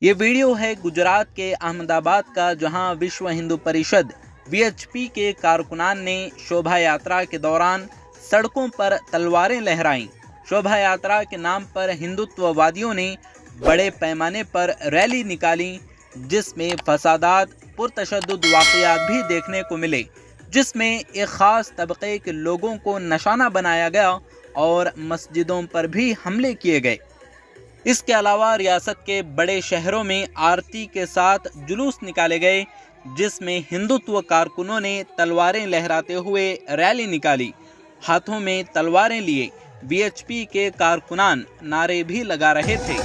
ये वीडियो है गुजरात के अहमदाबाद का, जहां विश्व हिंदू परिषद वीएचपी के कारकुनान ने शोभा यात्रा के दौरान सड़कों पर तलवारें लहराईं। शोभा यात्रा के नाम पर हिंदुत्ववादियों ने बड़े पैमाने पर रैली निकाली, जिसमें फसादात, पुरतशद्दुद वाक़यात भी देखने को मिले, जिसमें एक ख़ास तबके के लोगों को निशाना बनाया गया और मस्जिदों पर भी हमले किए गए। इसके अलावा रियासत के बड़े शहरों में आरती के साथ जुलूस निकाले गए, जिसमें हिंदुत्व कारकुनों ने तलवारें लहराते हुए रैली निकाली। हाथों में तलवारें लिए वीएचपी के कारकुनान नारे भी लगा रहे थे।